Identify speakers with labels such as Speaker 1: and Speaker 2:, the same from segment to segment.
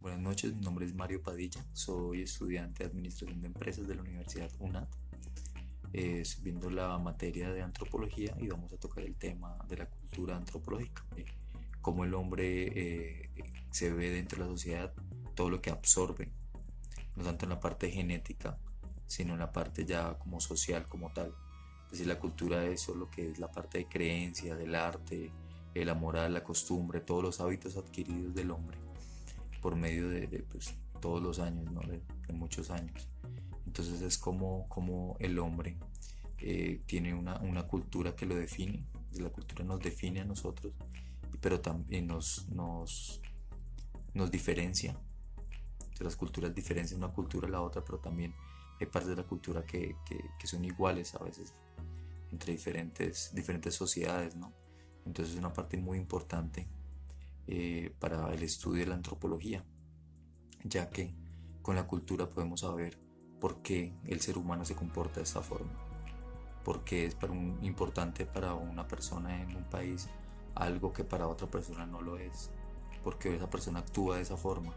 Speaker 1: Buenas noches, mi nombre es Mario Padilla, soy estudiante de Administración de Empresas de la Universidad UNAD. Estoy viendo la materia de antropología y vamos a tocar el tema de la cultura antropológica, cómo el hombre se ve dentro de la sociedad, todo lo que absorbe, no tanto en la parte genética, sino en la parte ya como social, como tal. Es decir, la cultura es solo lo que es la parte de creencia, del arte, la moral, la costumbre, todos los hábitos adquiridos del hombre por medio pues, todos los años, ¿no? De muchos años. Entonces es como el hombre tiene una cultura que lo define, la cultura nos define a nosotros, pero también nos diferencia. Las culturas diferencian una cultura a la otra, pero también hay partes de la cultura que son iguales a veces entre diferentes sociedades, ¿no? Entonces es una parte muy importante para el estudio de la antropología, ya que con la cultura podemos saber por qué el ser humano se comporta de esta forma, por qué es importante para una persona en un país algo que para otra persona no lo es, por qué esa persona actúa de esa forma.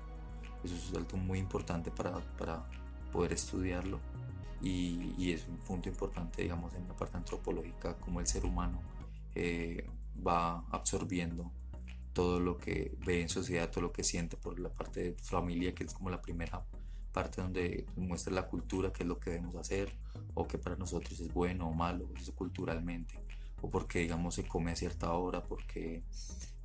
Speaker 1: Eso es algo muy importante para poder estudiarlo y es un punto importante, digamos, en la parte antropológica, como el ser humano va absorbiendo todo lo que ve en sociedad, todo lo que siente por la parte de familia, que es como la primera parte donde muestra la cultura, qué es lo que debemos hacer, o que para nosotros es bueno o malo, eso culturalmente, o porque digamos se come a cierta hora, porque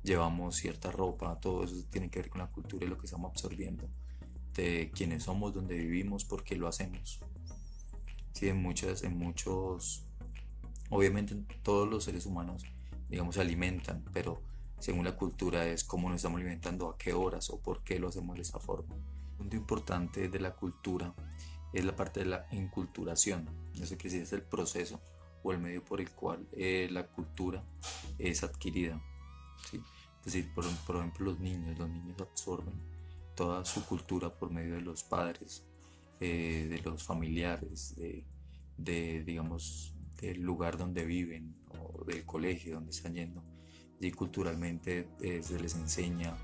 Speaker 1: llevamos cierta ropa, todo eso tiene que ver con la cultura y lo que estamos absorbiendo, de quiénes somos, dónde vivimos, por qué lo hacemos. Sí, obviamente todos los seres humanos, digamos, se alimentan, pero según la cultura es cómo nos estamos alimentando, a qué horas o por qué lo hacemos de esa forma. Un punto importante de la cultura es la parte de la inculturación. Eso quiere decir es el proceso o el medio por el cual la cultura es adquirida. ¿Sí? Es decir, por ejemplo, los niños absorben toda su cultura por medio de los padres, de los familiares, digamos, del lugar donde viven o del colegio donde están yendo. Y culturalmente se les enseña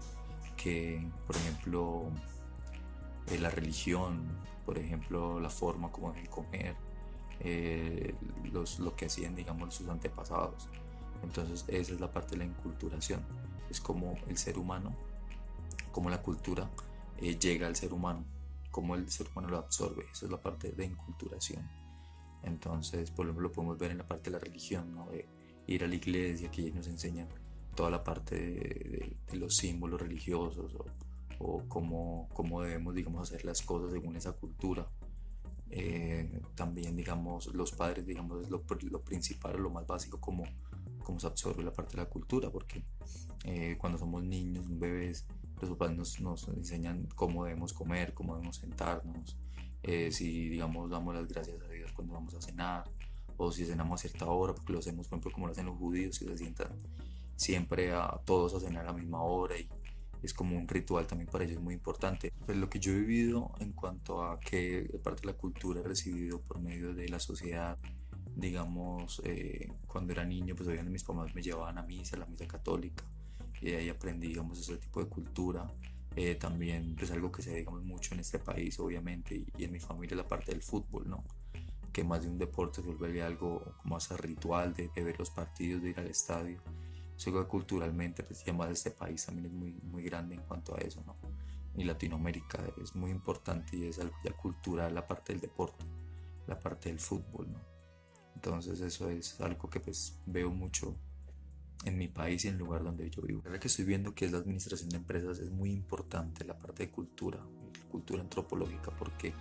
Speaker 1: que, por ejemplo, la religión, por ejemplo, la forma como deben comer, lo que hacían, digamos, sus antepasados. Entonces, esa es la parte de la inculturación. Es como el ser humano, como la cultura llega al ser humano, como el ser humano lo absorbe. Esa es la parte de inculturación. Entonces, por ejemplo, lo podemos ver en la parte de la religión, ¿no? De ir a la iglesia, que ellos nos enseñan toda la parte de los símbolos religiosos o cómo debemos, digamos, hacer las cosas según esa cultura. También, digamos, los padres, digamos, es lo principal o lo más básico, cómo se absorbe la parte de la cultura, porque cuando somos niños, bebés, los papás nos enseñan cómo debemos comer, cómo debemos sentarnos, si, digamos, damos las gracias a Dios cuando vamos a cenar, o si cenamos a cierta hora, porque lo hacemos, por ejemplo, como lo hacen los judíos, que se sientan siempre a todos a cenar a la misma hora y es como un ritual también para ellos muy importante. Pues lo que yo he vivido en cuanto a que parte de la cultura he recibido por medio de la sociedad, digamos, cuando era niño, pues obviamente mis papás me llevaban a misa, a la misa católica, y de ahí aprendí, digamos, ese tipo de cultura. También, pues algo que se ve, digamos, mucho en este país, obviamente, y en mi familia, la parte del fútbol, ¿no? Que más de un deporte se vuelve algo como más ritual de ver los partidos, de ir al estadio. Eso que culturalmente, pues ya más este país también es muy grande en cuanto a eso, ¿no? Y Latinoamérica es muy importante y es algo ya cultural, la parte del deporte, la parte del fútbol, ¿no? Entonces eso es algo que pues veo mucho en mi país y en el lugar donde yo vivo. La verdad que estoy viendo que es la administración de empresas es muy importante la parte de cultura antropológica, porque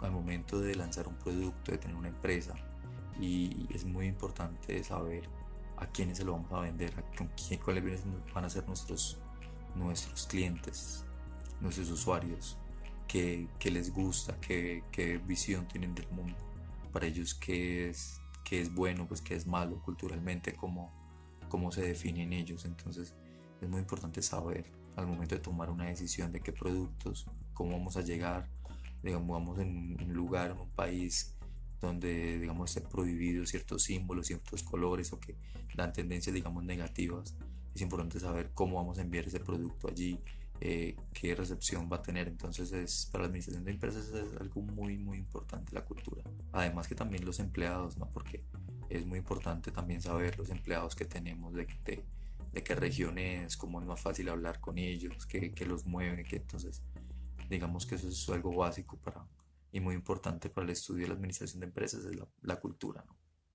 Speaker 1: al momento de lanzar un producto, de tener una empresa, y es muy importante saber a quiénes se lo vamos a vender, cuáles van a ser nuestros clientes, nuestros usuarios, qué les gusta, qué visión tienen del mundo, para ellos qué es bueno, pues qué es malo culturalmente, cómo se definen ellos. Entonces es muy importante saber al momento de tomar una decisión de qué productos, cómo vamos a llegar, digamos, vamos en un lugar, en un país donde, digamos, esté prohibido ciertos símbolos, ciertos colores o que dan tendencias, digamos, negativas. Es importante saber cómo vamos a enviar ese producto allí, qué recepción va a tener. Entonces para la administración de empresas es algo muy muy importante la cultura. Además que también los empleados, ¿no? Porque es muy importante también saber los empleados que tenemos, de qué región es, cómo es más fácil hablar con ellos, qué los mueve, que entonces digamos que eso es algo básico para y muy importante para el estudio de la administración de empresas, es la cultura, ¿no?